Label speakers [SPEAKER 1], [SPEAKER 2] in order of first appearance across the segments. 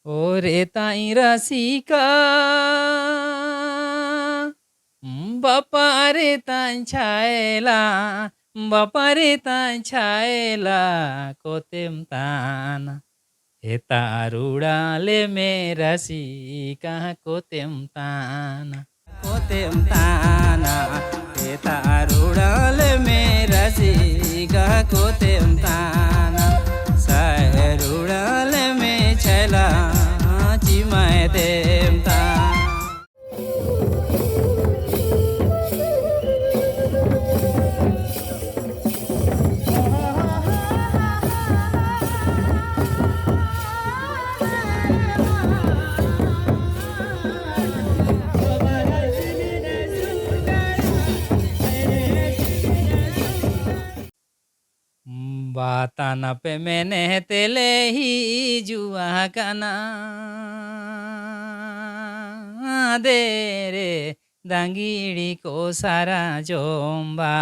[SPEAKER 1] ওরে তাই রাসিকা বাপারে তাই ছায়লা বাপারে তাই ছায়লা কোতেম তানা हे तारुडाले मेरा सिका कोतेम ताना हे तारुडाले मेरा सिका कोतेम ताना सायरुडाले मे छैला चिमाय देम ताना Batana pe mene telehi jua kana de re dangiri ko sara jomba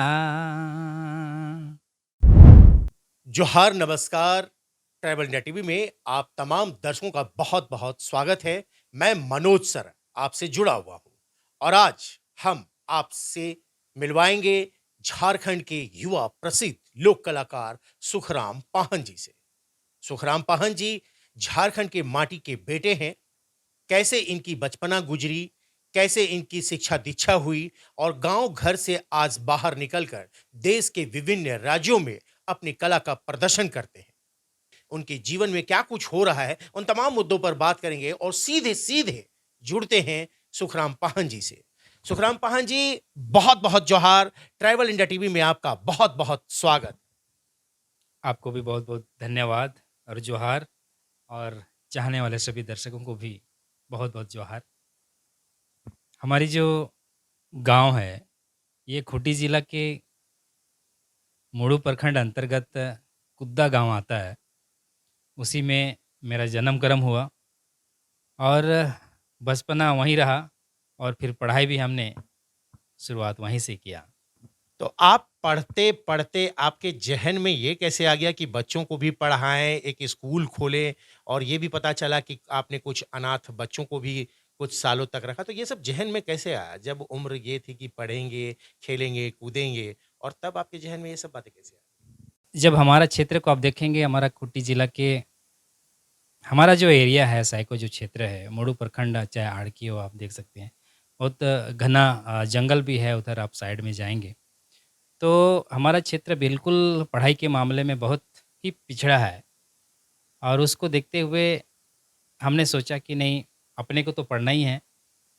[SPEAKER 2] जोहार नमस्कार। ट्रैवल इंडिया टीवी में आप तमाम दर्शकों का बहुत बहुत स्वागत है। मैं मनोज सर आपसे जुड़ा हुआ हूं और आज हम आपसे मिलवाएंगे झारखंड के युवा प्रसिद्ध लोक कलाकार सुखराम पाहन जी से। सुखराम पाहन जी झारखंड के माटी के बेटे हैं। कैसे इनकी बचपना गुजरी, कैसे इनकी शिक्षा दीक्षा हुई और गांव घर से आज बाहर निकलकर देश के विभिन्न राज्यों में अपनी कला का प्रदर्शन करते हैं, उनके जीवन में क्या कुछ हो रहा है, उन तमाम मुद्दों पर बात करेंगे और सीधे सीधे जुड़ते हैं सुखराम पाहन जी से। सुखराम पाहन जी, बहुत बहुत जोहार। ट्रैवल इंडिया टीवी में आपका बहुत बहुत स्वागत।
[SPEAKER 1] आपको भी बहुत बहुत धन्यवाद और जोहार, और चाहने वाले सभी दर्शकों को भी बहुत बहुत जोहार। हमारी जो गांव है ये खूंटी ज़िला के मुड़ू प्रखंड अंतर्गत कुद्दा गांव आता है। उसी में मेरा जन्म कर्म हुआ और बचपना वहीं रहा और फिर पढ़ाई भी हमने शुरुआत वहीं से किया।
[SPEAKER 2] तो आप पढ़ते पढ़ते आपके जहन में ये कैसे आ गया कि बच्चों को भी पढ़ाएं, एक स्कूल खोलें, और ये भी पता चला कि आपने कुछ अनाथ बच्चों को भी कुछ सालों तक रखा, तो ये सब जहन में कैसे आया जब उम्र ये थी कि पढ़ेंगे, खेलेंगे, कूदेंगे, और तब आपके जहन में ये सब बातें कैसे आई?
[SPEAKER 1] जब हमारा क्षेत्र को आप देखेंगे, हमारा खूंटी ज़िला के हमारा जो एरिया है, साइको जो क्षेत्र है, मुड़ू प्रखंड चाहे आड़की हो, आप देख सकते हैं बहुत घना जंगल भी है। उधर आप साइड में जाएंगे तो हमारा क्षेत्र बिल्कुल पढ़ाई के मामले में बहुत ही पिछड़ा है। और उसको देखते हुए हमने सोचा कि नहीं, अपने को तो पढ़ना ही है,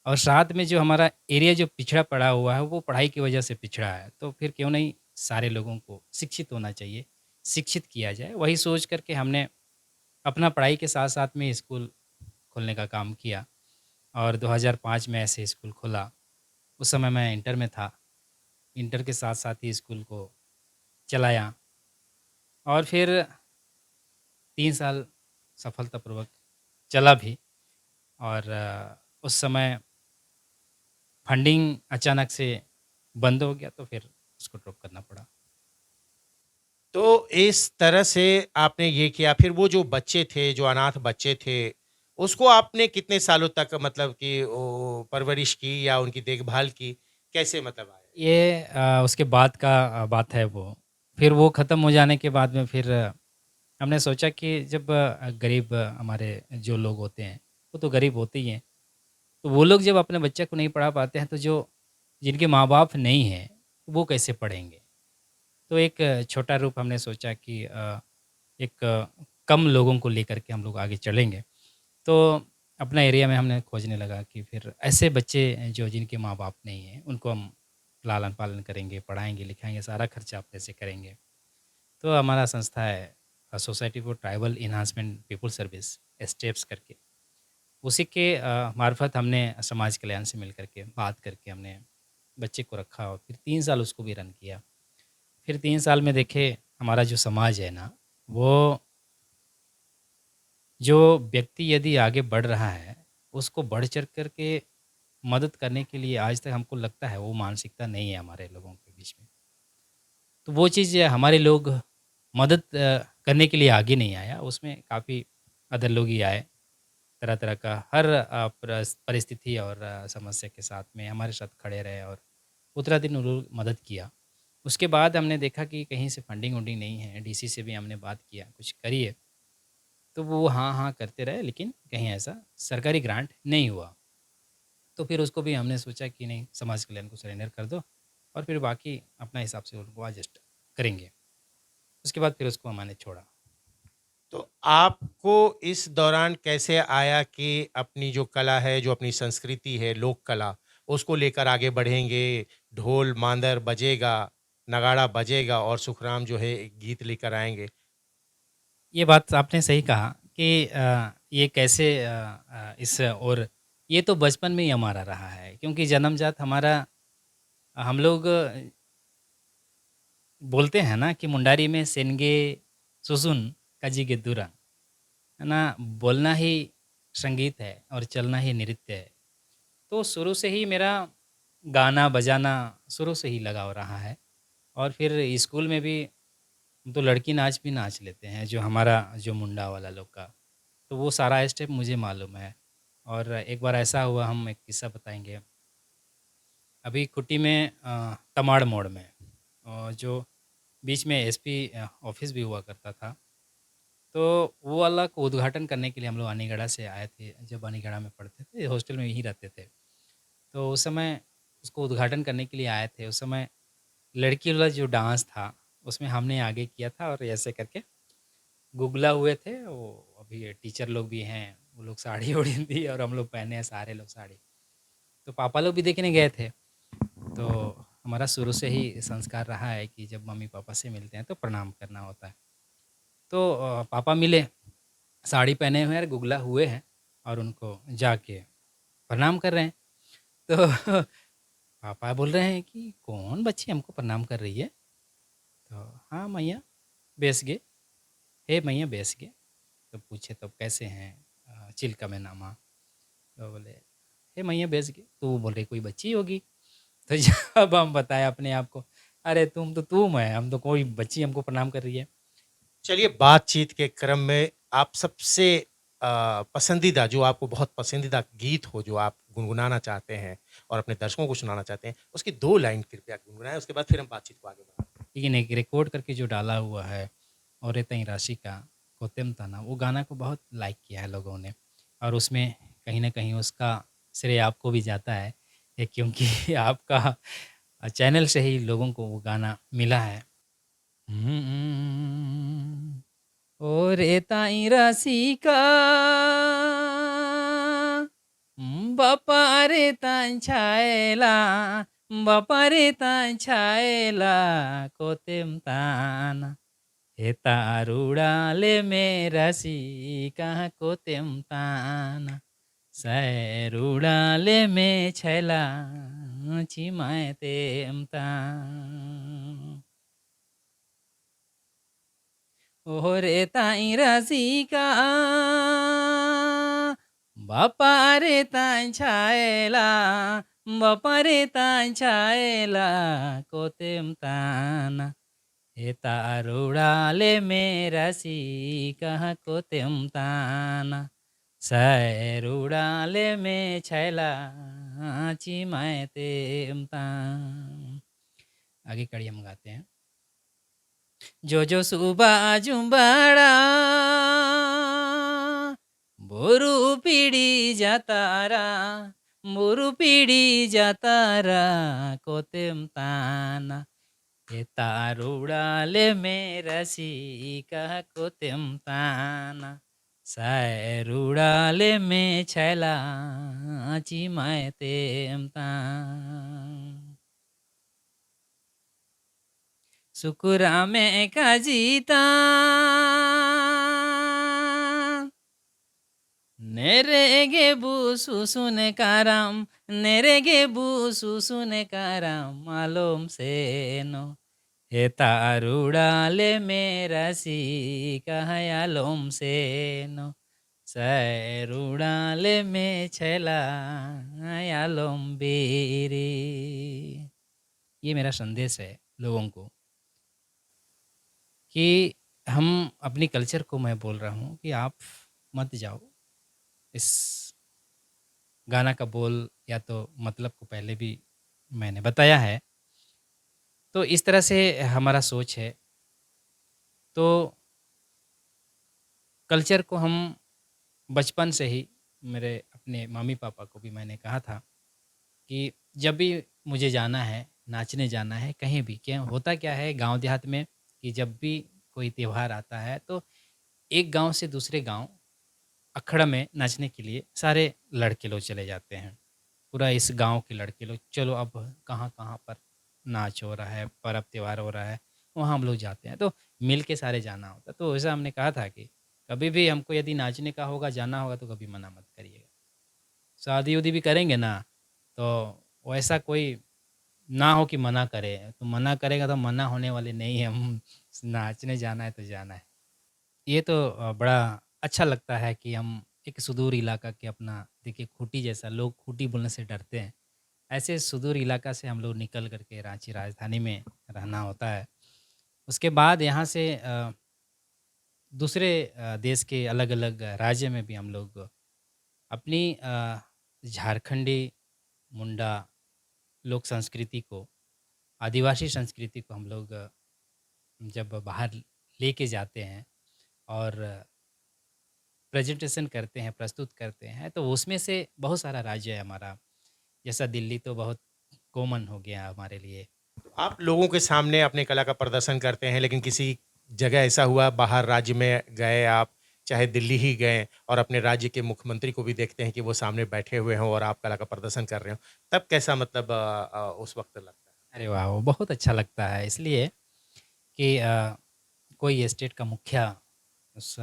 [SPEAKER 1] और साथ में जो हमारा एरिया जो पिछड़ा पड़ा हुआ है वो पढ़ाई की वजह से पिछड़ा है, तो फिर क्यों नहीं सारे लोगों को शिक्षित होना चाहिए, शिक्षित किया जाए। वही सोच करके हमने अपना पढ़ाई के साथ साथ में स्कूल खोलने का काम किया और 2005 में ऐसे स्कूल खोला। उस समय मैं इंटर में था, इंटर के साथ साथ ही स्कूल को चलाया और फिर 3 साल सफलतापूर्वक चला भी। और उस समय फंडिंग अचानक से बंद हो गया तो फिर उसको ड्रॉप करना पड़ा।
[SPEAKER 2] तो इस तरह से आपने ये किया, फिर वो जो बच्चे थे, जो अनाथ बच्चे थे, उसको आपने कितने सालों तक मतलब कि वो परवरिश की या उनकी देखभाल की? कैसे मतलब आया?
[SPEAKER 1] ये उसके बाद का बात है वो। फिर वो ख़त्म हो जाने के बाद में फिर हमने सोचा कि जब गरीब हमारे जो लोग होते हैं, वो तो गरीब होते ही हैं। तो वो लोग जब अपने बच्चे को नहीं पढ़ा पाते हैं, तो जो जिनके माँ-बाप नहीं हैं, वो कैसे पढ़ेंगे? तो एक छोटा रूप हमने सोचा कि एक कम लोगों को लेकर के हम लोग आगे चलेंगे। तो अपना एरिया में हमने खोजने लगा कि फिर ऐसे बच्चे जो जिनके माँ-बाप नहीं हैं, उनको हम लालन-पालन करेंगे, पढ़ाएँगे, लिखाएँगे, सारा खर्चा अपने से करेंगे। तो हमारा संस्था है society for tribal enhancement people service, steps करके। उसी के मार्फ़त हमने समाज कल्याण से मिल कर के बात करके हमने बच्चे को रखा और फिर 3 साल उसको भी रन किया। फिर 3 साल में देखे हमारा जो समाज है ना, वो जो व्यक्ति यदि आगे बढ़ रहा है, उसको बढ़-चढ़ कर के मदद करने के लिए आज तक हमको लगता है वो मानसिकता नहीं है हमारे लोगों के बीच में। तो वो चीज़ हमारे लोग मदद करने के लिए आगे नहीं आया, उसमें काफ़ी अदर लोग ही आए। तरह-तरह का हर परिस्थिति और समस्या के साथ में हमारे साथ खड़े रहे और उतरा दिन उन्होंने मदद किया। उसके बाद हमने देखा कि कहीं से फंडिंग-वंडिंग नहीं है, डीसी से भी हमने बात किया, कुछ करिए, तो वो हाँ, हाँ करते रहे लेकिन कहीं ऐसा सरकारी ग्रांट नहीं हुआ। तो फिर उसको भी हमने सोचा कि नहीं, समाज कल्याण को सरेंडर कर दो और फिर बाकी अपना हिसाब से उनको एडजस्ट करेंगे। उसके बाद फिर उसको हमने छोड़ा।
[SPEAKER 2] तो आपको इस दौरान कैसे आया कि अपनी जो कला है, जो अपनी संस्कृति है, लोक कला, उसको लेकर आगे बढ़ेंगे, ढोल, मांदर बजेगा, नगाड़ा बजेगा और सुखराम जो है एक गीत लेकर आएँगे?
[SPEAKER 1] ये बात आपने सही कहा कि ये कैसे इस और ये तो बचपन में ही हमारा रहा है क्योंकि जन्मजात हमारा हम लोग बोलते हैं ना कि मुंडारी में सेनगे सुसुन काजी दुरा, है ना? बोलना ही संगीत है और चलना ही नृत्य है। तो शुरू से ही मेरा गाना बजाना शुरू से ही लगाव रहा है और फिर स्कूल में भी तो लड़की नाच भी नाच लेते हैं जो हमारा जो मुंडा वाला लोग का, तो वो सारा स्टेप मुझे मालूम है। और एक बार ऐसा हुआ, हम एक किस्सा बताएँगे। अभी कुट्टी में तमाड़ मोड़ में जो बीच में एसपी ऑफ़िस भी हुआ करता था, तो वो वाला को उद्घाटन करने के लिए हम लोग अनीगढ़ा से आए थे, जब अनीगढ़ा में पढ़ते थे, हॉस्टल में यहीं रहते थे। तो उस समय उसको उद्घाटन करने के लिए आए थे, उस समय लड़की वाला जो डांस था, उसमें हमने आगे किया था और ऐसे करके गुगला हुए थे। वो अभी टीचर लोग भी हैं, वो लोग साड़ी-ओढ़ी दी और हम लोग पहने हैं सारे लोग साड़ी। तो पापा लोग भी देखने गए थे, तो हमारा शुरू से ही संस्कार रहा है कि जब मम्मी-पापा से मिलते हैं तो प्रणाम करना होता है। तो पापा मिले, साड़ी पहने हुए हैं, गुगला हुए हैं और उनको जाके प्रणाम कर रहे हैं। तो पापा बोल रहे हैं कि कौन बच्ची हमको प्रणाम कर रही है? तो हाँ मैया बेस गे, हे मैया बेस गे। तो पूछे तब कैसे हैं? चिल्का में नामा। तो बोले हे मैया बेस गे। तो वो बोल रही कोई बच्ची होगी। तो जब हम बताए अपने आप को, अरे तुम तो तुम है, हम तो कोई बच्ची हमको प्रणाम कर रही है।
[SPEAKER 2] चलिए बातचीत के क्रम में आप सबसे पसंदीदा जो आपको बहुत पसंदीदा गीत हो, जो आप गुनगुनाना चाहते हैं और अपने दर्शकों को सुनाना चाहते हैं, उसकी 2 लाइन कृपया गुनगुनाएँ, उसके बाद फिर हम बातचीत को आगे बढ़ाते हैं।
[SPEAKER 1] लेकिन एक रिकॉर्ड करके जो डाला हुआ है और ये तई राशि का कोतेम ताना, वो गाना को बहुत लाइक किया है लोगों ने और उसमें कहीं न कहीं उसका श्रेय आपको भी जाता है क्योंकि आपका चैनल से ही लोगों को वो गाना मिला है। ओ रे ताई राशि का बापा रे ताई छायला बापा रे ताई छायला कोतेम ताना हे तारुडाले मेरा सी कहाँ कोतेम ताना सैरुडाले में छैला चिमाय तेम तान ओरे ताई रसिका बापा रे ताई छायला बापा रे ताई छायला कोतेम ताना हे तारुडाले मेरा सी कहाँ कोतेम ताना सैरुडाले में छैला चिमाय तेम तान। आगे कड़ी हम गाते हैं। जो सुबह जुम्बड़ा बोरू पीड़ी जातारा बोरू पीड़ी जातारा कोतेम ताना हे तारुडाले मेरा सी कह कोतेम ताना सैरुडाले में छैला चिमाय तेम तान सुकुरा में काजीता नेरेगे सुसुन कारम नेरेगे सुसुन कारम मालूम से नो हे तारुडाले मेरा सी कहयालोम से नो सैरुडाले में छैला यालोम बेरे। ये मेरा संदेश है लोगों को कि हम अपनी कल्चर को मैं बोल रहा हूँ कि आप मत जाओ, इस गाना का बोल या तो मतलब को पहले भी मैंने बताया है। तो इस तरह से हमारा सोच है। तो कल्चर को हम बचपन से ही मेरे अपने मम्मी-पापा को भी मैंने कहा था कि जब भी मुझे जाना है, नाचने जाना है, कहीं भी क्या होता क्या है गाँव देहात में कि जब भी कोई त्योहार आता है तो एक गाँव से दूसरे गाँव अखड़ में नाचने के लिए सारे लड़के लोग चले जाते हैं। पूरा इस गाँव के लड़के लोग चलो अब कहाँ-कहाँ पर नाच हो रहा है, पर्व त्योहार हो रहा है, वहाँ हम लोग जाते हैं। तो मिल के सारे जाना होता है। तो वैसा हमने कहा था कि कभी भी हमको यदि नाचने का होगा, जाना होगा तो कभी मना मत करिएगा। शादी-वादी भी करेंगे ना, तो वैसा कोई ना हो कि मना करे, तो मना करेगा तो मना होने वाले नहीं हैं हम। नाचने जाना है तो जाना है। ये तो बड़ा अच्छा लगता है कि हम एक सुदूर इलाका के अपना देखिए खूंटी जैसा लोग खूंटी बोलने से डरते हैं। ऐसे सुदूर इलाका से हम लोग निकल कर के रांची राजधानी में रहना होता है। उसके बाद यहाँ से दूसरे देश के अलग-अलग राज्य में भी हम लोग अपनी झारखंडी, मुंडा लोक संस्कृति को, आदिवासी संस्कृति को हम लोग जब बाहर लेके जाते हैं और प्रेज़ेंटेशन करते हैं, प्रस्तुत करते हैं, तो उसमें से बहुत सारा राज्य है हमारा। जैसा दिल्ली तो बहुत कॉमन हो गया हमारे लिए।
[SPEAKER 2] आप लोगों के सामने अपने कला का प्रदर्शन करते हैं, लेकिन किसी जगह ऐसा हुआ बाहर राज्य में गए आप, चाहे दिल्ली ही गए और अपने राज्य के मुख्यमंत्री को भी देखते हैं कि वो सामने बैठे हुए हों और आप कला का प्रदर्शन कर रहे हो, तब कैसा मतलब उस वक़्त लगता है?
[SPEAKER 1] अरे वाह! वो बहुत अच्छा लगता है इसलिए कि कोई स्टेट का मुखिया उस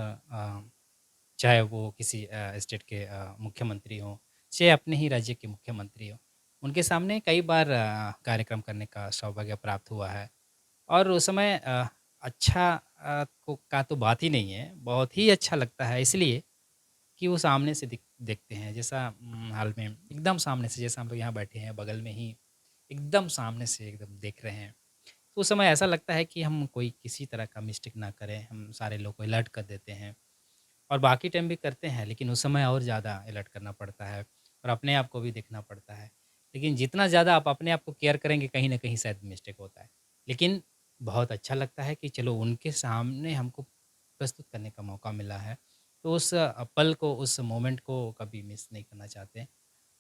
[SPEAKER 1] चाहे वो किसी स्टेट के मुख्यमंत्री हों, चाहे अपने ही राज्य के मुख्यमंत्री हों, उनके सामने कई बार कार्यक्रम करने का सौभाग्य प्राप्त हुआ है। और उस समय अच्छा को का तो बात ही नहीं है, बहुत ही अच्छा लगता है इसलिए कि वो सामने से देखते हैं। जैसा हाल में एकदम सामने से जैसा हम लोग यहाँ बैठे हैं बगल में ही, एकदम सामने से एकदम देख रहे हैं। तो उस समय ऐसा लगता है कि हम कोई किसी तरह का मिस्टेक ना करें, हम सारे लोग को अलर्ट कर देते हैं और बाकी टाइम भी करते हैं, लेकिन उस समय और ज़्यादा अलर्ट करना पड़ता है और अपने आप को भी देखना पड़ता है। लेकिन जितना ज़्यादा आप अपने आप को केयर करेंगे, कहीं न कहीं शायद मिस्टेक होता है। लेकिन बहुत अच्छा लगता है कि चलो उनके सामने हमको प्रस्तुत करने का मौका मिला है, तो उस पल को, उस मोमेंट को कभी मिस नहीं करना चाहते।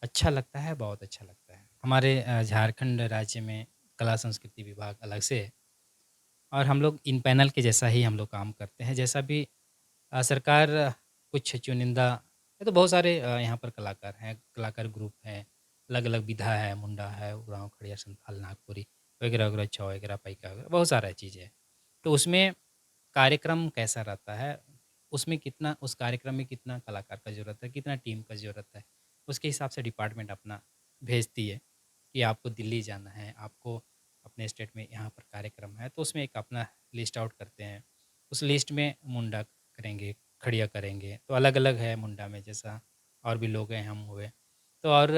[SPEAKER 1] अच्छा लगता है, बहुत अच्छा लगता है। हमारे झारखंड राज्य में कला संस्कृति विभाग अलग से है और हम लोग इन पैनल के जैसा ही हम लोग काम करते हैं। जैसा भी सरकार कुछ चुनिंदा ये तो बहुत सारे यहाँ पर कलाकार हैं, कलाकार ग्रुप हैं, अलग-अलग विधा है, मुंडा है, उरांव, खड़िया, संथाल, नागपुरी वगैरह-वगैरह, छौ वगैरह, पाइका वगैरह, बहुत सारा चीज़ है। तो उसमें कार्यक्रम कैसा रहता है, उसमें कितना उस कार्यक्रम में कितना कलाकार का ज़रूरत है, कितना टीम का ज़रूरत है, उसके हिसाब से डिपार्टमेंट अपना भेजती है कि आपको दिल्ली जाना है, आपको अपने स्टेट में यहाँ पर कार्यक्रम है, तो उसमें एक अपना लिस्ट आउट करते हैं। उस लिस्ट में मुंडा करेंगे, खड़िया करेंगे, तो अलग-अलग है मुंडा में जैसा और भी लोग हैं, हम हुए, तो और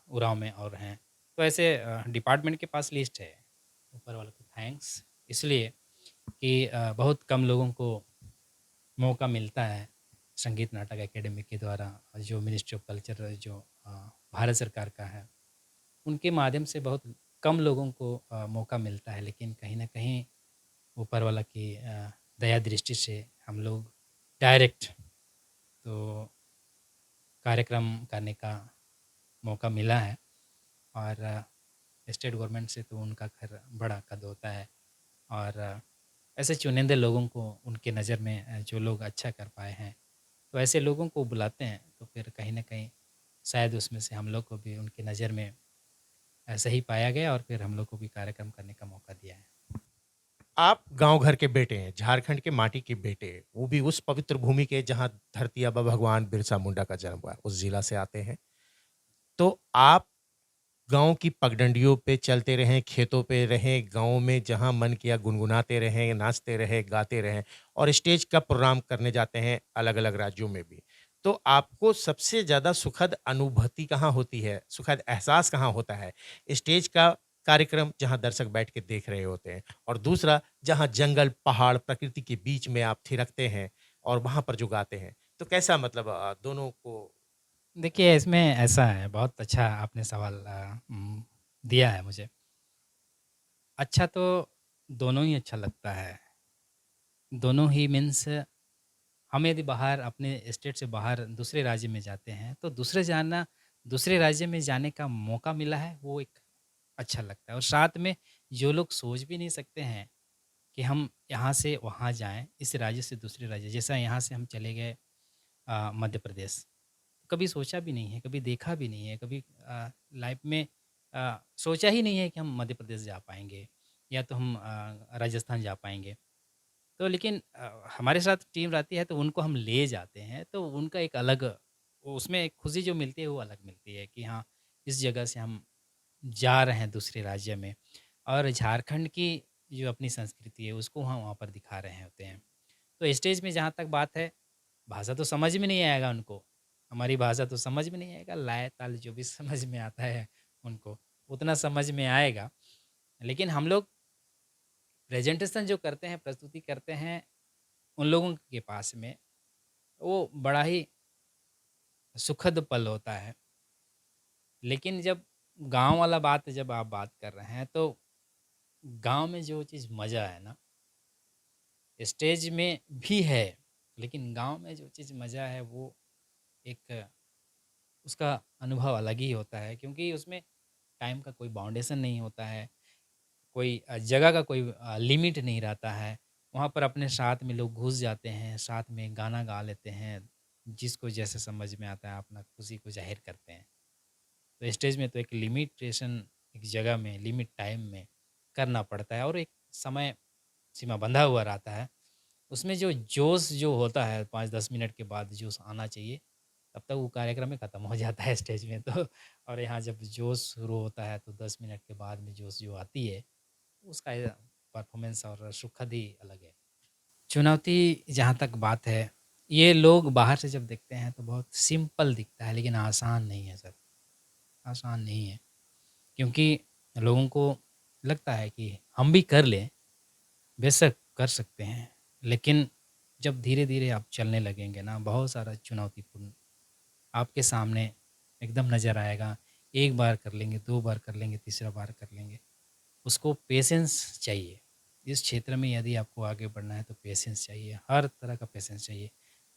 [SPEAKER 1] उरांव में और हैं। तो ऐसे डिपार्टमेंट के पास लिस्ट है, ऊपर वाले को थैंक्स इसलिए कि बहुत कम लोगों को मौका मिलता है संगीत नाटक एकेडमी के द्वारा जो मिनिस्ट्री ऑफ कल्चर जो भारत सरकार का है उनके माध्यम से बहुत कम लोगों को मौका मिलता है लेकिन कहीं न कहीं ऊपर वाला की दया दृष्टि से हम लोग डायरेक्ट तो कार्यक्रम करने का मौका मिला है और स्टेट गवर्नमेंट से तो उनका खैर बड़ा कद होता है और ऐसे चुनिंदे लोगों को उनके नज़र में जो लोग अच्छा कर पाए हैं, तो ऐसे लोगों को बुलाते हैं, तो फिर कहीं न कहीं शायद उसमें से हम लोग को भी उनकी नज़र में सही पाया गया और फिर हम लोग को भी कार्यक्रम करने का मौका दिया है।
[SPEAKER 2] आप गाँव घर के बेटे हैं, झारखंड के माटी के बेटे, वो भी उस पवित्र भूमि के जहाँ धरती आबा भगवान बिरसा मुंडा का जन्म हुआ, उस ज़िला से आते हैं। तो आप गाँव की पगडंडियों पे चलते रहें, खेतों पे रहें, गाँव में जहाँ मन किया गुनगुनाते रहें, नाचते रहें, गाते रहें और स्टेज का प्रोग्राम करने जाते हैं अलग-अलग राज्यों में भी। तो आपको सबसे ज़्यादा सुखद अनुभूति कहाँ होती है? सुखद एहसास कहाँ होता है? स्टेज का कार्यक्रम जहाँ दर्शक बैठ के देख रहे होते हैं और दूसरा जहाँ जंगल, पहाड़, प्रकृति के बीच में आप थिरकते हैं और वहाँ पर जो गाते हैं। तो कैसा मतलब दोनों को
[SPEAKER 1] देखिए, इसमें ऐसा है, बहुत अच्छा आपने सवाल दिया है मुझे। अच्छा तो दोनों ही अच्छा लगता है। दोनों ही मीन्स हम यदि बाहर अपने स्टेट से बाहर दूसरे राज्य में जाते हैं, तो दूसरे राज्य में जाने का मौका मिला है, वो एक अच्छा लगता है। और साथ में जो लोग सोच भी नहीं सकते हैं कि हम यहाँ से वहाँ जाएँ, इस राज्य से दूसरे राज्य, जैसा यहाँ से हम चले गए मध्य प्रदेश। कभी सोचा भी नहीं है, कभी देखा भी नहीं है, कभी लाइफ में सोचा ही नहीं है कि हम मध्य प्रदेश जा पाएँगे या तो हम राजस्थान जा पाएँगे। तो लेकिन हमारे साथ टीम रहती है तो उनको हम ले जाते हैं, तो उनका एक अलग उसमें एक खुशी जो मिलती है वो अलग मिलती है कि हाँ, इस जगह से हम जा रहे हैं दूसरे राज्य में और झारखंड की जो अपनी संस्कृति है उसको हम वहाँ पर दिखा रहे होते हैं। तो स्टेज में जहाँ तक बात है, भाषा तो समझ में नहीं आएगा उनको, हमारी भाषा तो समझ में नहीं आएगा, लय-ताल जो भी समझ में आता है उनको, उतना समझ में आएगा। लेकिन हम लोग प्रेज़ेंटेशन जो करते हैं, प्रस्तुति करते हैं, उन लोगों के पास में, वो बड़ा ही सुखद पल होता है। लेकिन जब गाँव वाला बात जब आप बात कर रहे हैं, तो गाँव में जो चीज़ मज़ा है ना, स्टेज में भी है, लेकिन गाँव में जो चीज़ मज़ा है, वो एक उसका अनुभव अलग ही होता है क्योंकि उसमें टाइम का कोई बाउंडेशन नहीं होता है, कोई जगह का कोई लिमिट नहीं रहता है। वहाँ पर अपने साथ में लोग घुस जाते हैं, साथ में गाना गा लेते हैं, जिसको जैसे समझ में आता है अपना खुशी को ज़ाहिर करते हैं। तो स्टेज में तो एक लिमिटेशन एक जगह में, लिमिट टाइम में करना पड़ता है और एक समय सीमा बंधा हुआ रहता है। उसमें जो जोश जो होता है 5-10 मिनट के बाद जोश आना चाहिए, तब तक वो कार्यक्रम ही खत्म हो जाता है स्टेज में तो। और यहाँ जब जोश शुरू होता है तो 10 मिनट के बाद में जोश जो आती है, उसका परफ़ॉर्मेंस और सुखद ही अलग है। चुनौती जहाँ तक बात है, ये लोग बाहर से जब देखते हैं तो बहुत सिंपल दिखता है लेकिन आसान नहीं है सर, आसान नहीं है। क्योंकि लोगों को लगता है कि हम भी कर लें, बेशक कर सकते हैं, लेकिन जब धीरे-धीरे आप चलने लगेंगे ना, बहुत सारा चुनौतीपूर्ण आपके सामने एकदम नज़र आएगा। एक बार कर लेंगे, 2 बार कर लेंगे, तीसरा बार कर लेंगे। उसको पेशेंस चाहिए। इस क्षेत्र में यदि आपको आगे बढ़ना है तो पेशेंस चाहिए, हर तरह का पेशेंस चाहिए।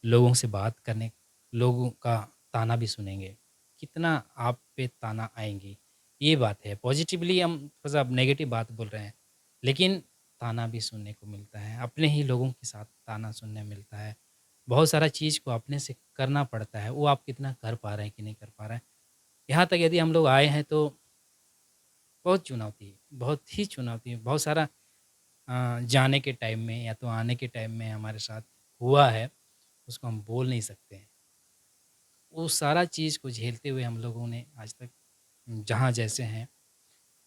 [SPEAKER 1] लोगों से बात करने लोगों का ताना भी सुनेंगे, कितना आप पे ताना आएँगी, ये बात है। पॉज़िटिवली हम थोड़ा-सा अब नेगेटिव बात बोल रहे हैं, लेकिन ताना भी सुनने को मिलता है, अपने ही लोगों के साथ ताना सुनने मिलता है। बहुत सारा चीज़ को अपने से करना पड़ता है, वो आप कितना कर पा रहे हैं कि नहीं कर पा रहे हैं। यहाँ तक यदि हम लोग आए हैं तो बहुत चुनौती, बहुत ही चुनौती, बहुत सारा जाने के टाइम में या तो आने के टाइम में हमारे साथ हुआ है, उसको हम बोल नहीं सकते हैं। वो सारा चीज़ को झेलते हुए हम लोगों ने आज तक जहाँ जैसे हैं,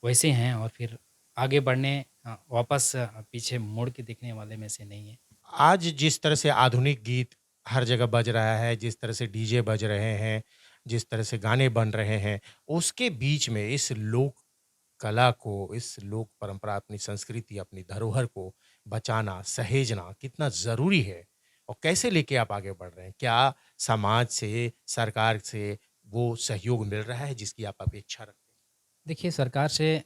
[SPEAKER 1] वैसे हैं और फिर आगे बढ़ने वापस पीछे मुड़ के देखने वाले में से नहीं है।
[SPEAKER 2] आज जिस तरह से आधुनिक गीत हर जगह बज रहा है, जिस तरह से डीजे बज रहे हैं, जिस तरह से गाने बन रहे हैं, उसके बीच में इस लोक कला को, इस लोक परंपरा, अपनी संस्कृति, अपनी धरोहर को बचाना, सहेजना कितना ज़रूरी है? और कैसे लेके आप आगे बढ़ रहे हैं? क्या समाज से, सरकार से वो सहयोग मिल रहा है जिसकी आप अपेक्षा रखते हैं?
[SPEAKER 1] देखिए सरकार से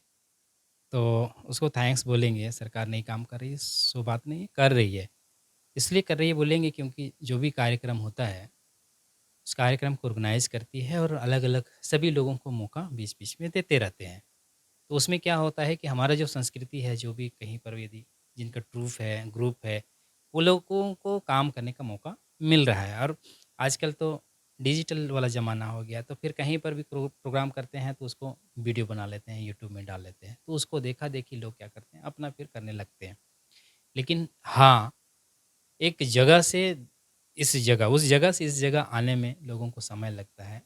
[SPEAKER 1] तो उसको थैंक्स बोलेंगे, सरकार नहीं काम कर रही है, सो बात नहीं है, कर रही है। इसलिए कर रही है बोलेंगे क्योंकि जो भी कार्यक्रम होता है, उस कार्यक्रम को ऑर्गेनाइज़ करती है और अलग-अलग सभी लोगों को मौका बीच-बीच में देते रहते हैं। तो उसमें क्या होता है कि हमारा जो संस्कृति है, जो भी कहीं पर यदि जिनका ट्रूप है, ग्रुप है, वो लोगों को काम करने का मौका मिल रहा है और आजकल तो डिजिटल वाला ज़माना हो गया, तो फिर कहीं पर भी प्रोग्राम करते हैं तो उसको वीडियो बना लेते हैं, यूट्यूब में डाल लेते हैं। तो उसको देखा-देखी लोग क्या करते हैं, अपना फिर करने लगते हैं। लेकिन हाँ, एक जगह से इस जगह, उस जगह से इस जगह आने में लोगों को समय लगता है।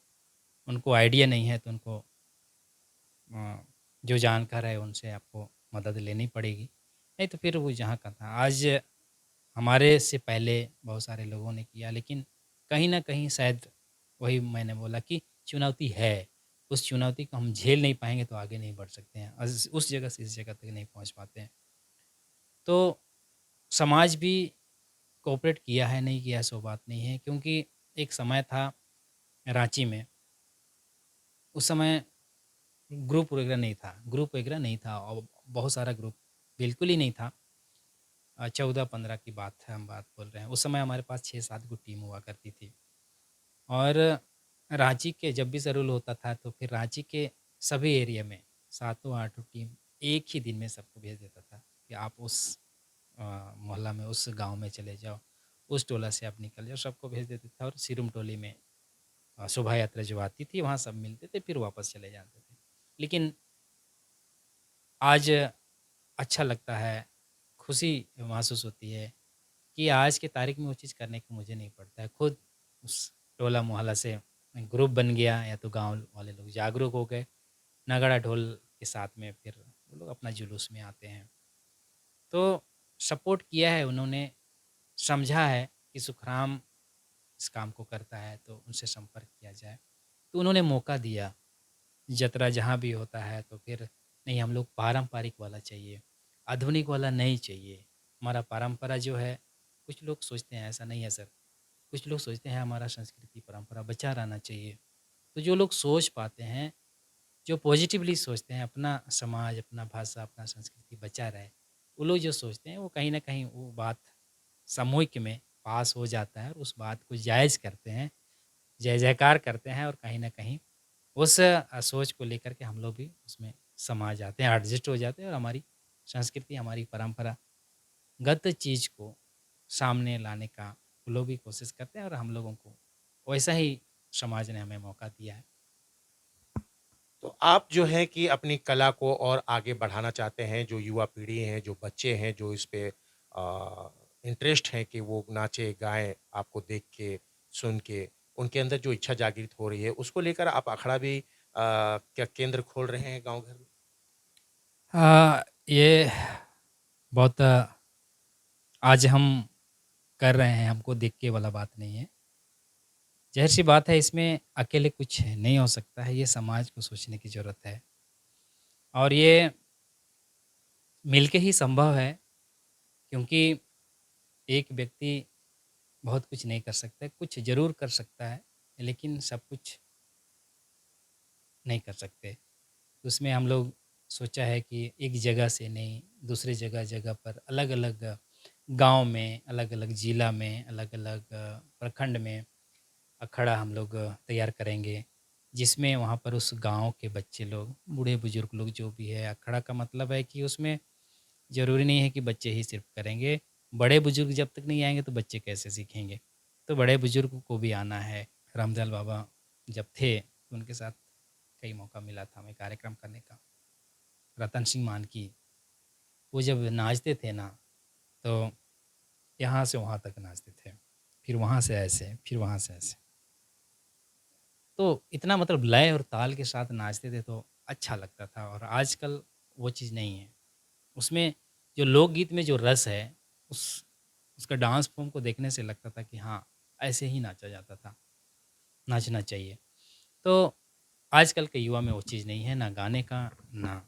[SPEAKER 1] उनको आइडिया नहीं है तो उनको जो जानकार है उनसे आपको मदद लेनी पड़ेगी। नहीं तो फिर वो जहाँ का था आज हमारे से पहले बहुत सारे लोगों ने किया लेकिन कहीं न कहीं शायद वही मैंने बोला कि चुनौती है। उस चुनौती को हम झेल नहीं पाएँगे तो आगे नहीं बढ़ सकते हैं। उस जगह से इस जगह तक नहीं पहुँच पाते हैं। तो समाज भी कोऑपरेट किया है, नहीं किया है सो बात नहीं है क्योंकि एक समय था रांची में, उस समय ग्रुप वगैरह नहीं था और बहुत सारा ग्रुप बिल्कुल ही नहीं था। 14-15 की बात है, हम बात बोल रहे हैं। उस समय हमारे पास 6-7 गो टीम हुआ करती थी और रांची के जब भी ज़रूर होता था तो फिर रांची के सभी एरिया में सातों आठों टीम एक ही दिन में सबको भेज देता था कि आप उस मोहल्ला में, उस गांव में चले जाओ, उस टोला से आप निकल जाओ, सबको भेज देते थे। और सिरुम टोली में शोभा यात्रा जो आती थी वहाँ सब मिलते थे, फिर वापस चले जाते थे। लेकिन आज अच्छा लगता है, खुशी महसूस होती है कि आज के तारीख में वो चीज़ करने का मुझे नहीं पड़ता है। खुद उस टोला मोहल्ला से ग्रुप बन गया या तो गाँव वाले लोग जागरूक हो गए, नगाड़ा ढोल के साथ में फिर वो लोग अपना जुलूस में आते हैं। तो सपोर्ट किया है उन्होंने, समझा है कि सुखराम इस काम को करता है तो उनसे संपर्क किया जाए। तो उन्होंने मौका दिया, जतरा जहाँ भी होता है तो फिर नहीं, हम लोग पारंपरिक वाला चाहिए, आधुनिक वाला नहीं चाहिए। हमारा परंपरा जो है, कुछ लोग सोचते हैं ऐसा नहीं है सर, कुछ लोग सोचते हैं हमारा संस्कृति परंपरा बचा रहना चाहिए। तो जो लोग सोच पाते हैं, जो पॉजिटिवली सोचते हैं अपना समाज, अपना भाषा, अपना संस्कृति बचा रहे, वो लोग जो सोचते हैं वो कहीं न कहीं वो बात सामूहिक में पास हो जाता है और उस बात को जायज़ करते हैं, जय-जयकार करते हैं और कहीं न कहीं उस सोच को लेकर के हम लोग भी उसमें समा जाते हैं, एडजस्ट हो जाते हैं और हमारी संस्कृति, हमारी परंपरागत चीज़ को सामने लाने का वो लोग भी कोशिश करते हैं और हम लोगों को वैसा ही समाज ने हमें मौका दिया है।
[SPEAKER 2] तो आप जो है कि अपनी कला को और आगे बढ़ाना चाहते हैं, जो युवा पीढ़ी है, जो बच्चे हैं, जो इस पे इंटरेस्ट है कि वो नाचे, गाएँ, आपको देख के, सुन के, उनके अंदर जो इच्छा जागृत हो रही है, उसको लेकर आप अखाड़ा भी क्या केंद्र खोल रहे हैं गाँव घर में?
[SPEAKER 1] ये बहुत आज हम कर रहे हैं, हमको देख के वाला बात नहीं है। ज़ाहिर-सी बात है, इसमें अकेले कुछ नहीं हो सकता है, ये समाज को सोचने की ज़रूरत है और ये मिलके ही संभव है, क्योंकि एक व्यक्ति बहुत कुछ नहीं कर सकता है, कुछ ज़रूर कर सकता है, लेकिन सब कुछ नहीं कर सकते। उसमें हम लोग सोचा है कि एक जगह से नहीं, दूसरे जगह-जगह पर अलग-अलग गाँव में, अलग-अलग ज़िला में, अलग-अलग प्रखंड में अखाड़ा हम लोग तैयार करेंगे, जिसमें वहाँ पर उस गाँव के बच्चे लोग, बूढ़े-बुजुर्ग लोग जो भी है, अखाड़ा का मतलब है कि उसमें ज़रूरी नहीं है कि बच्चे ही सिर्फ़ करेंगे, बड़े-बुजुर्ग जब तक नहीं आएँगे तो बच्चे कैसे सीखेंगे? तो बड़े-बुजुर्ग को भी आना है। रामदयाल बाबा जब थे, तो उनके साथ कई मौका मिला था हमें कार्यक्रम करने का। रतन सिंह मान की, वो जब नाचते थे ना, तो यहाँ से वहाँ तक नाचते थे। फिर वहाँ से ऐसे, फिर वहाँ से ऐसे। तो इतना मतलब लय और ताल के साथ नाचते थे तो अच्छा लगता था और आजकल वो चीज़ नहीं है। उसमें जो लोकगीत में जो रस है, उस उसका डांस फ़ॉर्म को देखने से लगता था कि हाँ, ऐसे ही नाचा जाता था, नाचना चाहिए। तो आजकल के युवा में वो चीज़ नहीं है, ना गाने का, ना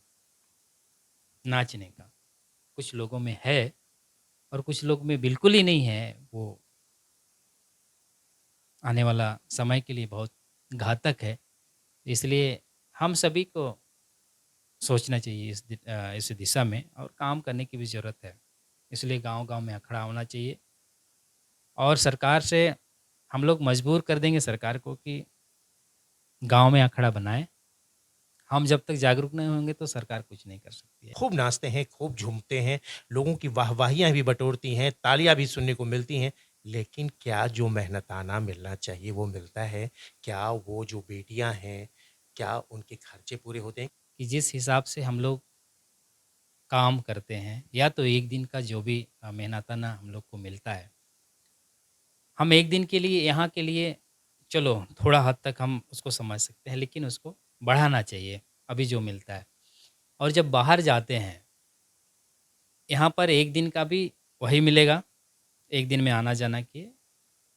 [SPEAKER 1] नाचने का। कुछ लोगों में है और कुछ लोग में बिल्कुल ही नहीं है, वो आने वाला समय के लिए बहुत घातक है। इसलिए हम सभी को सोचना चाहिए इस दिशा में और काम करने की भी ज़रूरत है। इसलिए गाँव-गाँव में अखाड़ा होना चाहिए और सरकार से हम लोग मजबूर कर देंगे सरकार को कि गाँव में अखाड़ा बनाएँ। हम जब तक जागरूक नहीं होंगे तो सरकार कुछ नहीं कर सकती है।
[SPEAKER 2] खूब नाचते हैं, खूब झूमते हैं, लोगों की वाहवाहियाँ भी बटोरती हैं, तालियाँ भी सुनने को मिलती हैं, लेकिन क्या जो मेहनताना मिलना चाहिए वो मिलता है? क्या वो जो बेटियाँ हैं, क्या उनके खर्चे पूरे होते हैं?
[SPEAKER 1] कि जिस हिसाब से हम लोग काम करते हैं या तो एक दिन का जो भी मेहनताना हम लोग को मिलता है, हम एक दिन के लिए यहाँ के लिए चलो थोड़ा हद तक हम उसको समझ सकते हैं, लेकिन उसको बढ़ाना चाहिए अभी जो मिलता है। और जब बाहर जाते हैं, यहाँ पर एक दिन का भी वही मिलेगा, एक दिन में आना-जाना किए,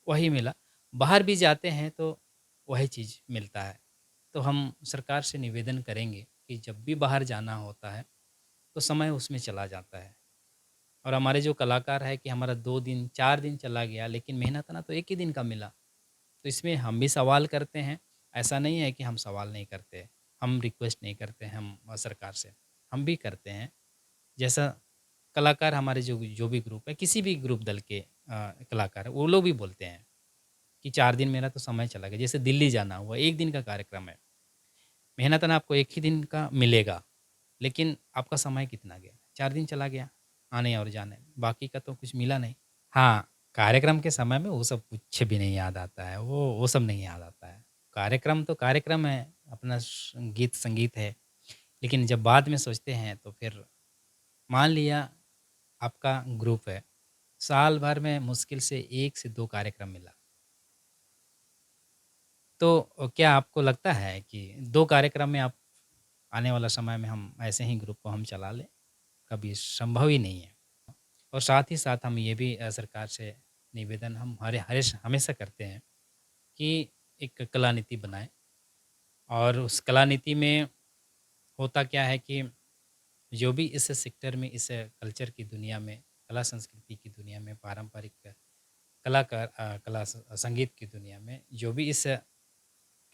[SPEAKER 1] वही मिला। बाहर भी जाते हैं तो वही चीज़ मिलता है। तो हम सरकार से निवेदन करेंगे कि जब भी बाहर जाना होता है, तो समय उसमें चला जाता है। और हमारे जो कलाकार हैं कि हमारा 2 दिन, 4 दिन चला गया, लेकिन मेहनताना तो 1 ही दिन का मिला। तो इसमें हम भी सवाल करते हैं, ऐसा नहीं है कि हम सवाल नहीं करते, हम रिक्वेस्ट नहीं करते हैं हम सरकार से, हम भी करते हैं। जैसा कलाकार हमारे जो भी ग्रुप है, किसी भी ग्रुप दल के कलाकार हैं, वो लोग भी बोलते हैं कि 4 दिन मेरा तो समय चला गया। जैसे दिल्ली जाना हुआ, 1 दिन का कार्यक्रम है, मेहनतन आपको 1 ही दिन का मिलेगा, लेकिन आपका समय कितना गया? 4 दिन चला गया, आने और जाने में, बाकी का तो कुछ मिला नहीं। हाँ, कार्यक्रम के समय में वो सब कुछ भी नहीं याद आता है, वो सब नहीं याद आता है। कार्यक्रम तो कार्यक्रम है, अपना गीत-संगीत है, लेकिन जब बाद में सोचते हैं तो फिर मान लिया आपका ग्रुप है, साल भर में मुश्किल से 1 से 2 कार्यक्रम मिला। तो क्या आपको लगता है कि 2 कार्यक्रम में आप आने वाला समय में हम ऐसे ही ग्रुप को हम चला लें? कभी संभव ही नहीं है। और साथ ही साथ हम ये भी सरकार से निवेदन हम हमेशा करते हैं कि एक कला नीति बनाएँ और उस कला नीति में होता क्या है कि जो भी इस सेक्टर में, इस कल्चर की दुनिया में, कला संस्कृति की दुनिया में, पारंपरिक कला संगीत की दुनिया में जो भी इस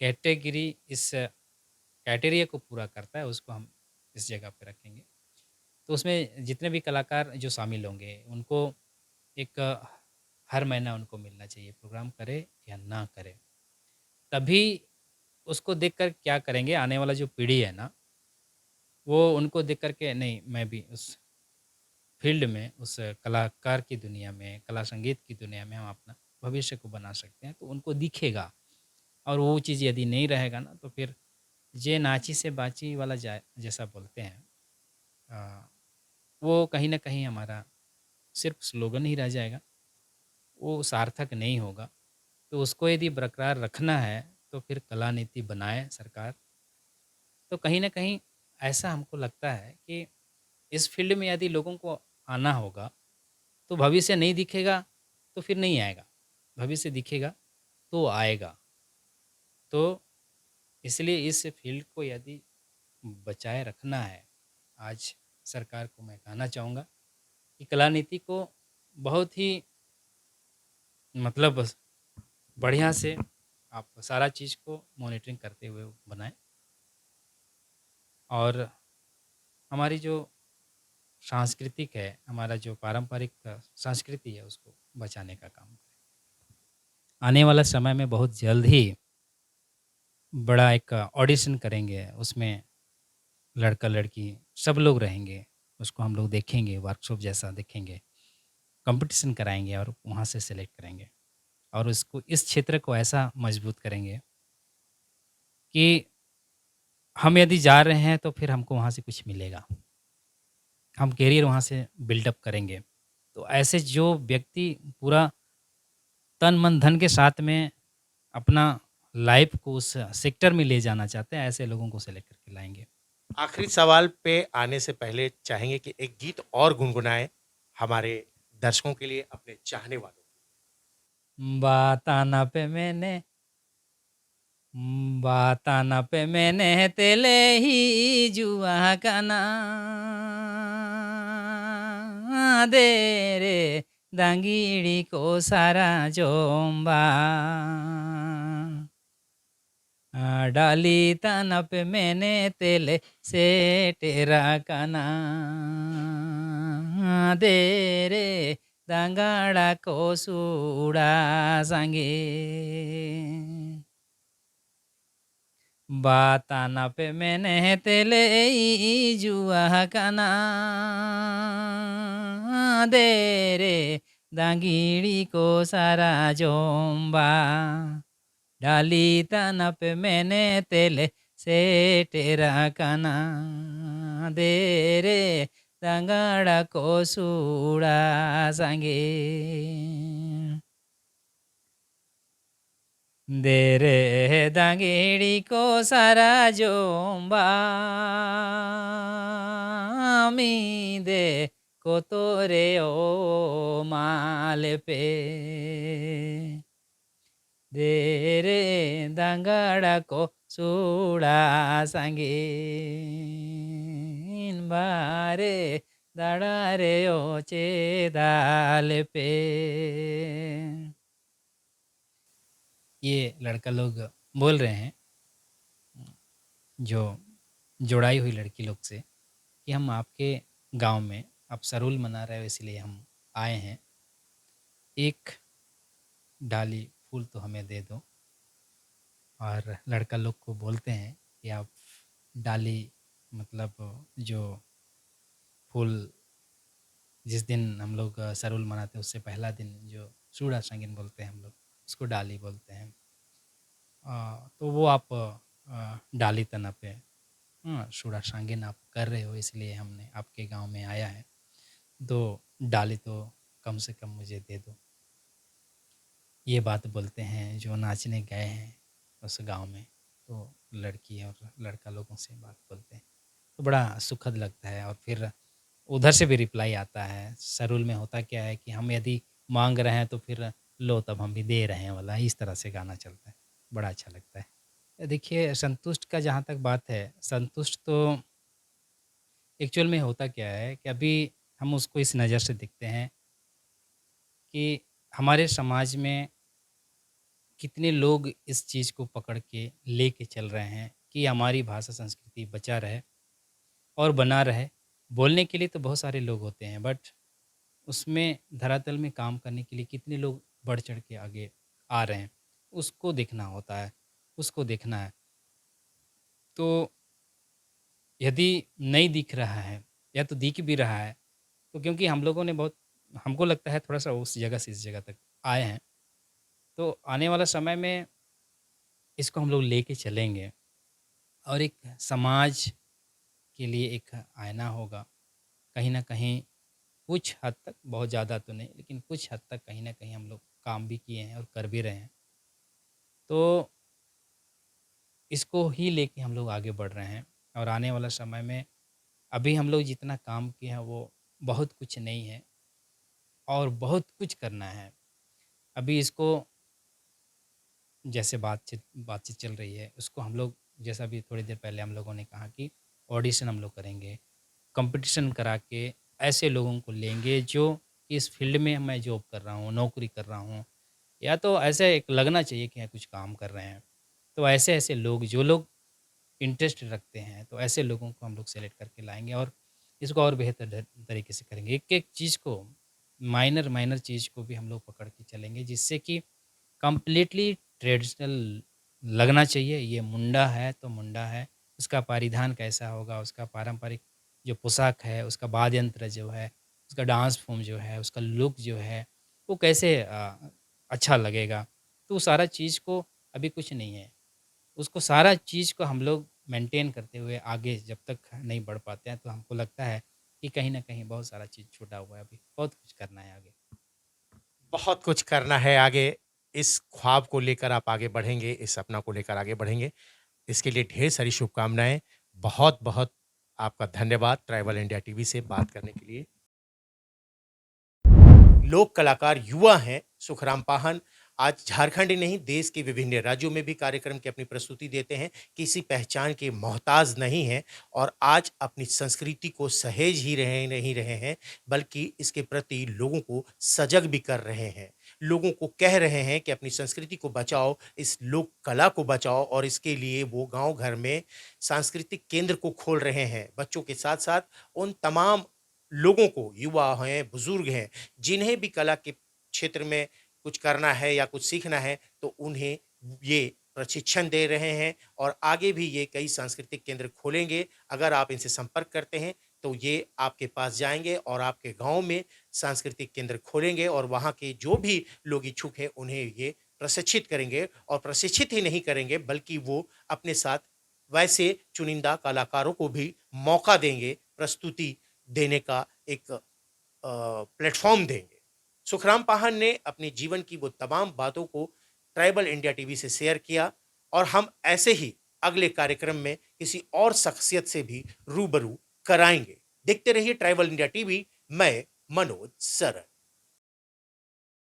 [SPEAKER 1] कैटेगरी इस क्राइटेरिया को पूरा करता है, उसको हम इस जगह पे रखेंगे। तो उसमें जितने भी कलाकार जो शामिल होंगे, उनको एक हर महीना उनको मिलना चाहिए, प्रोग्राम करे या ना करे। तभी उसको देखकर क्या करेंगे, आने वाला जो पीढ़ी है ना, वो उनको देख कर के नहीं, मैं भी उस फ़ील्ड में, उस कलाकार की दुनिया में, कला संगीत की दुनिया में हम अपना भविष्य को बना सकते हैं, तो उनको दिखेगा। और वो चीज़ यदि नहीं रहेगा ना, तो फिर जे नाची से बाची वाला जैसा बोलते हैं, अ, वो कहीं न कहीं हमारा सिर्फ़ स्लोगन ही रह जाएगा, वो सार्थक नहीं होगा। तो उसको यदि बरकरार रखना है, तो फिर कला नीति बनाए सरकार। तो कहीं न कहीं ऐसा हमको लगता है कि इस फ़ील्ड में यदि लोगों को आना होगा, तो भविष्य नहीं दिखेगा, तो फिर नहीं आएगा। भविष्य दिखेगा, तो आएगा। तो इसलिए इस फ़ील्ड को यदि बचाए रखना है, आज सरकार को मैं कहना चाहूँगा कि कला नीति को बहुत ही मतलब बढ़िया से आप सारा चीज़ को मॉनिटरिंग करते हुए बनाएँ और हमारी जो सांस्कृतिक है, हमारा जो पारंपरिक संस्कृति है, उसको बचाने का काम करें। आने वाला समय में बहुत जल्द ही बड़ा एक ऑडिशन करेंगे, उसमें लड़का-लड़की सब लोग रहेंगे, उसको हम लोग देखेंगे, वर्कशॉप जैसा देखेंगे, कॉम्पिटिशन कराएँगे और वहाँ से सेलेक्ट करेंगे और उसको इस क्षेत्र को ऐसा मजबूत करेंगे कि हम यदि जा रहे हैं, तो फिर हमको वहाँ से कुछ मिलेगा। हम करियर वहाँ से बिल्डअप करेंगे। तो ऐसे जो व्यक्ति पूरा तन, मन, धन के साथ में अपना लाइफ़ को उस सेक्टर में ले जाना चाहते हैं, ऐसे लोगों को सेलेक्ट करके लाएँगे।
[SPEAKER 2] आखिरी सवाल पे आने से पहले चाहेंगे कि एक गीत और गुनगुनाएँ हमारे दर्शकों के लिए, अपने चाहने वालों के
[SPEAKER 1] बाताना पे मैंने बाताना पे मैंने तेले ही जुआ का ना दे रे दांगीड़ी को सारा जोम्बा डाली ताना पे मैंने तेले से तेरा काना दे रे दांगाड़ा को सूड़ा सांगे बाताना पे मैंने तेले ई जुआ काना दे रे दांगीड़ी को सारा जोम्बा डाली ताना पे मैंने तेले से तेरा काना दे रे दांगाड़ा को सूड़ा सांगे दे रे दांगेड़ी को सारा जोम्बा मी दे को तोरे ओ माल पे दे रे दांगड़ा को सूड़ा सांगे बारे दाड़ा रे ओ चे दाल पे ये लड़का लोग बोल रहे हैं, जो जुड़ाई हुई लड़की लोग से, कि हम आपके गांव में आप सरूल मना रहे हो इसलिए हम आए हैं, एक डाली फूल तो हमें दे दो। और लड़का लोग को बोलते हैं कि आप डाली मतलब जो फूल जिस दिन हम लोग सरूल मनाते हैं उससे पहला दिन जो चूड़ा संगीन बोलते हैं हम लोग, उसको डाली बोलते हैं। तो वो आप डाली तना पे चूड़ा संगीन आप कर रहे हो इसलिए हमने आपके गांव में आया है, तो डाली तो कम से कम मुझे दे दो। ये बात बोलते हैं जो नाचने गए हैं उस गांव में, तो लड़की और लड़का लोगों से बात बोलते हैं, तो बड़ा सुखद लगता है। और फिर उधर से भी रिप्लाई आता है। सरूल में होता क्या है कि हम यदि मांग रहे हैं तो फिर लो तब हम भी दे रहे हैं वाला, इस तरह से गाना चलता है, बड़ा अच्छा लगता है। देखिए संतुष्ट का जहाँ तक बात है, संतुष्ट तो एक्चुअल में होता क्या है कि अभी हम उसको इस नज़र से देखते हैं कि हमारे समाज में कितने लोग इस चीज़ को पकड़ के लेके चल रहे हैं कि हमारी भाषा संस्कृति बचा रहे और बना रहे। बोलने के लिए तो बहुत सारे लोग होते हैं, बट उसमें धरातल में काम करने के लिए कितने लोग बढ़ चढ़ के आगे आ रहे हैं, उसको देखना होता है, उसको देखना है। तो यदि नहीं दिख रहा है या तो दिख भी रहा है, तो क्योंकि हम लोगों ने बहुत, हमको लगता है थोड़ा-सा उस जगह से इस जगह तक आए हैं, तो आने वाला समय में इसको हम लोग लेके चलेंगे और एक समाज के लिए एक आईना होगा। कहीं न कहीं कुछ हद तक, बहुत ज़्यादा तो नहीं, लेकिन कुछ हद तक कहीं न कहीं हम लोग काम भी किए हैं और कर भी रहे हैं। तो इसको ही लेके हम लोग आगे बढ़ रहे हैं और आने वाला समय में अभी हम लोग जितना काम किए हैं वो बहुत कुछ नहीं है और बहुत कुछ करना है। अभी इसको जैसे बातचीत बातचीत चल रही है, उसको हम लोग, जैसा अभी थोड़ी देर पहले हम लोगों ने कहा कि ऑडिशन हम लोग करेंगे, कंपटीशन करा के ऐसे लोगों को लेंगे जो इस फील्ड में मैं जॉब कर रहा हूँ, नौकरी कर रहा हूँ, या तो ऐसे एक लगना चाहिए कि हाँ, कुछ काम कर रहे हैं। तो ऐसे-ऐसे लोग, जो लोग इंटरेस्ट रखते हैं, तो ऐसे लोगों को हम लोग सेलेक्ट करके लाएँगे और इसको और बेहतर तरीके से करेंगे। एक-एक चीज़ को, माइनर चीज़ को भी हम लोग पकड़ के चलेंगे, जिससे कि कंप्लीटली ट्रेडिशनल लगना चाहिए। ये मुंडा है तो मुंडा है, उसका परिधान कैसा होगा, उसका पारंपरिक जो पोशाक है, उसका वाद्य यंत्र जो है, उसका डांस फ़ॉर्म जो है, उसका लुक जो है, वो कैसे अच्छा लगेगा। तो सारा चीज़ को अभी कुछ नहीं है। उसको सारा चीज़ को हम लोग मेंटेन करते हुए आगे जब तक नहीं बढ़ पाते हैं, तो हमको लगता है कि कहीं न कहीं बहुत सारा चीज़ छूटा हुआ है अभी, बहुत कुछ करना है आगे।
[SPEAKER 2] बहुत कुछ करना है आगे। इस ख्वाब को लेकर आप आगे बढ़ेंगे, इस सपना को लेकर आगे बढ़ेंगे। इसके लिए ढेर सारी शुभकामनाएँ। बहुत-बहुत आपका धन्यवाद ट्राइबल इंडिया टीवी से बात करने के लिए। लोक कलाकार युवा हैं सुखराम पाहन, आज झारखंड ही नहीं देश के विभिन्न राज्यों में भी कार्यक्रम की अपनी प्रस्तुति देते हैं, किसी पहचान के मोहताज नहीं हैं और आज अपनी संस्कृति को सहेज ही रहे नहीं रहे हैं, बल्कि इसके प्रति लोगों को सजग भी कर रहे हैं। लोगों को कह रहे हैं कि अपनी संस्कृति को बचाओ, इस लोक कला को बचाओ और इसके लिए वो गाँव घर में सांस्कृतिक केंद्र को खोल रहे हैं। बच्चों के साथ-साथ उन तमाम लोगों को, युवा हैं, बुजुर्ग हैं, जिन्हें भी कला के क्षेत्र में कुछ करना है या कुछ सीखना है, तो उन्हें ये प्रशिक्षण दे रहे हैं और आगे भी ये कई सांस्कृतिक केंद्र खोलेंगे। अगर आप इनसे संपर्क करते हैं, तो ये आपके पास जाएँगे और आपके गाँव में सांस्कृतिक केंद्र खोलेंगे और वहाँ के जो भी लोग इच्छुक हैं, उन्हें ये प्रशिक्षित करेंगे और प्रशिक्षित ही नहीं करेंगे, बल्कि वो अपने साथ वैसे चुनिंदा कलाकारों को भी मौका देंगे, प्रस्तुति देने का एक प्लेटफ़ॉर्म देंगे। सुखराम पाहन ने अपने जीवन की वो तमाम बातों को ट्राइबल इंडिया टीवी से शेयर किया और हम ऐसे ही अगले कार्यक्रम में किसी और शख्सियत से भी रूबरू कराएँगे। देखते रहिए ट्राइबल इंडिया टीवी, मैं मनोज सरन।